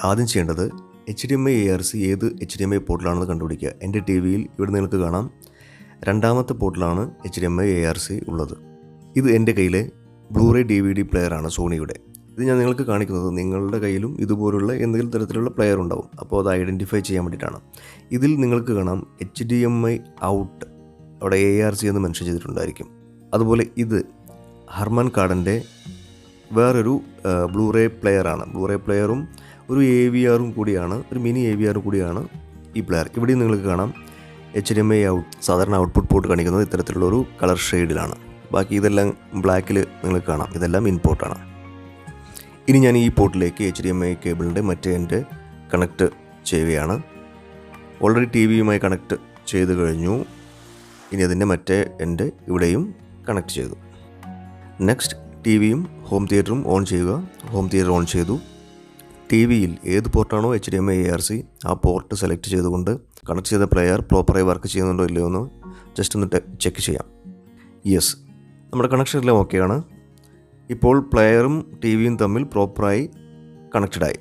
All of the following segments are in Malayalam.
ആദ്യം ചെയ്യേണ്ടത് HDMI ARC ഏത് HDMI പോർട്ടിലാണെന്ന് കണ്ടുപിടിക്കുക. എൻ്റെ ടി വിയിൽ ഇവിടെ നിങ്ങൾക്ക് കാണാം രണ്ടാമത്തെ പോർട്ടിലാണ് HDMI ARC ഉള്ളത്. ഇത് എൻ്റെ കയ്യിലെ ബ്ലൂറേ DVD പ്ലെയറാണ് സോണിയുടെ. ഇത് ഞാൻ നിങ്ങൾക്ക് കാണിക്കുന്നത് നിങ്ങളുടെ കയ്യിലും ഇതുപോലുള്ള എന്തെങ്കിലും തരത്തിലുള്ള പ്ലെയർ ഉണ്ടാവും. അപ്പോൾ അത് ഐഡൻറ്റിഫൈ ചെയ്യാൻ വേണ്ടിയിട്ടാണ്. ഇതിൽ നിങ്ങൾക്ക് കാണാം HDMI ഔട്ട്, അവിടെ ARC എന്ന് മെൻഷൻ ചെയ്തിട്ടുണ്ടായിരിക്കും. അതുപോലെ ഇത് ഹർമാൻ കാർഡൻ്റെ വേറൊരു ബ്ലൂറേ പ്ലെയറാണ്. ബ്ലൂറേ പ്ലെയറും ഒരു AVR-ഉം കൂടിയാണ്, ഒരു മിനി AVR കൂടിയാണ് ഈ പ്ലെയർ. ഇവിടെയും നിങ്ങൾക്ക് കാണാം HDMI ഔട്ട്, സാധാരണ ഔട്ട്പുട്ട് പോർട്ട് കാണിക്കുന്നത് ഇത്തരത്തിലുള്ളൊരു കളർ ഷെയ്ഡിലാണ്. ബാക്കി ഇതെല്ലാം ബ്ലാക്കിൽ നിങ്ങൾക്ക് കാണാം. ഇതെല്ലാം ഇൻപോർട്ടാണ്. ഇനി ഞാൻ ഈ പോർട്ടിലേക്ക് HDMI കേബിളിൻ്റെ മറ്റേ എൻഡ് കണക്ട് ചെയ്യുകയാണ്. ഓൾറെഡി ടി വിയുമായി കണക്ട് ചെയ്ത് കഴിഞ്ഞു. ഇനി അതിൻ്റെ മറ്റേ എൻഡ് ഇവിടെയും കണക്ട് ചെയ്തു. നെക്സ്റ്റ് ടി വിയും ഹോം തിയേറ്ററും ഓൺ ചെയ്യുക. ഹോം തിയേറ്റർ ഓൺ ചെയ്തു. ടി വിയിൽ ഏത് പോർട്ടാണോ HDMI ARC ആ പോർട്ട് സെലക്ട് ചെയ്തുകൊണ്ട് കണക്ട് ചെയ്ത പ്ലെയർ പ്രോപ്പറായി വർക്ക് ചെയ്യുന്നുണ്ടോ ഇല്ലയോ എന്ന് ജസ്റ്റ് ഒന്ന് ചെക്ക് ചെയ്യാം. യെസ്, നമ്മുടെ കണക്ഷൻ എല്ലാം ഓക്കെയാണ്. ഇപ്പോൾ പ്ലെയറും ടി വിയും തമ്മിൽ പ്രോപ്പറായി കണക്റ്റഡായി.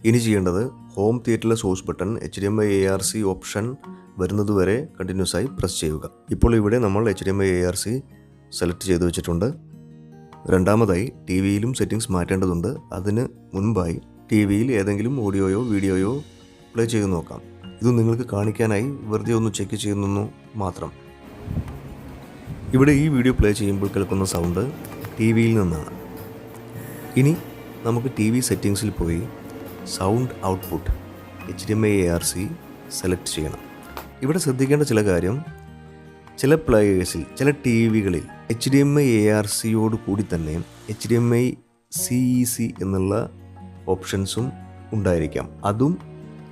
ഇനി ചെയ്യേണ്ടത് ഹോം തിയേറ്ററിലെ source button HDMI ARC option വരുന്നത് വരെ കണ്ടിന്യൂസ് ആയി പ്രസ് ചെയ്യുക. ഇപ്പോൾ ഇവിടെ നമ്മൾ HDMI ARC സെലക്ട് ചെയ്ത് വെച്ചിട്ടുണ്ട്. രണ്ടാമതായി ടി വിയിലും സെറ്റിങ്സ് മാറ്റേണ്ടതുണ്ട്. അതിന് മുൻപായി ടി വിയിൽ ഏതെങ്കിലും ഓഡിയോയോ വീഡിയോയോ പ്ലേ ചെയ്ത് നോക്കാം. ഇത് നിങ്ങൾക്ക് കാണിക്കാനായി വെറുതെ ഒന്ന് ചെക്ക് ചെയ്യുന്നു മാത്രം. ഇവിടെ ഈ വീഡിയോ പ്ലേ ചെയ്യുമ്പോൾ കേൾക്കുന്ന സൗണ്ട് ടി വിയിൽ നിന്നാണ്. ഇനി നമുക്ക് ടി വി സെറ്റിങ്സിൽ പോയി sound output HDMI ARC select ചെയ്യണം. ഇവിടെ ശ്രദ്ധിക്കേണ്ട ചില കാര്യം, ചില പ്ലേയേഴ്സിൽ, ചില ടി വികളിൽ HDMI ARCയോട് കൂടി തന്നെ HDMI CEC എന്നുള്ള ഓപ്ഷൻസും ഉണ്ടായിരിക്കാം. അതും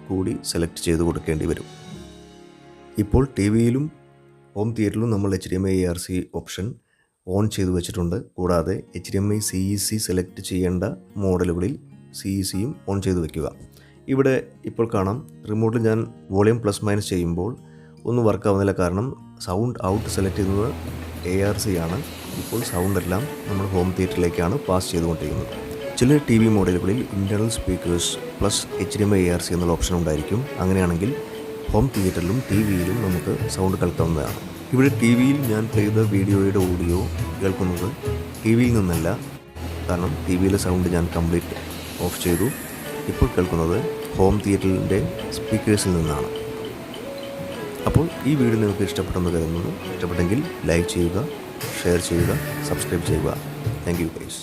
കൂടി സെലക്ട് ചെയ്ത് കൊടുക്കേണ്ടി വരും. ഇപ്പോൾ ടി വിയിലും ഹോം തിയേറ്ററിലും നമ്മൾ HDMI ARC ഓപ്ഷൻ ഓൺ ചെയ്ത് വെച്ചിട്ടുണ്ട്. കൂടാതെ HDMI CEC സെലക്ട് ചെയ്യേണ്ട മോഡലുകളിൽ CECയും ഓൺ ചെയ്ത് വയ്ക്കുക. ഇവിടെ ഇപ്പോൾ കാണാം റിമോട്ടിൽ ഞാൻ വോളിയം പ്ലസ് മൈനസ് ചെയ്യുമ്പോൾ ഒന്നും വർക്കാവുന്നില്ല. കാരണം സൗണ്ട് ഔട്ട് സെലക്ട് ചെയ്യുന്നത് ARC ആണ്. ഇപ്പോൾ സൗണ്ട് എല്ലാം നമ്മൾ ഹോം തിയേറ്ററിലേക്കാണ് പാസ് ചെയ്തുകൊണ്ടിരിക്കുന്നത്. ചില ടി വി മോഡലുകളിൽ internal speakers plus HDMI ARC എന്നുള്ള ഓപ്ഷൻ ഉണ്ടായിരിക്കും. അങ്ങനെയാണെങ്കിൽ ഹോം തിയേറ്ററിലും ടി വിയിലും നമുക്ക് സൗണ്ട് കേൾക്കാവുന്നതാണ്. ഇവിടെ ടി വിയിൽ ഞാൻ ചെയ്ത വീഡിയോയുടെ ഓഡിയോ കേൾക്കുന്നത് ടി വിയിൽ നിന്നല്ല, കാരണം ടി വിയിലെ സൗണ്ട് ഞാൻ കംപ്ലീറ്റ് ഓഫ് ചെയ്തു. ഇപ്പോൾ കേൾക്കുന്നത് ഹോം തിയേറ്ററിൻ്റെ സ്പീക്കേഴ്സിൽ നിന്നാണ്. അപ്പോൾ ഈ വീഡിയോ നിങ്ങൾക്ക് ഇഷ്ടപ്പെട്ടെന്ന് കരുതുന്നു. ഇഷ്ടപ്പെട്ടെങ്കിൽ ലൈക്ക് ചെയ്യുക, ഷെയർ ചെയ്യുക, സബ്സ്ക്രൈബ് ചെയ്യുക. Thank you guys.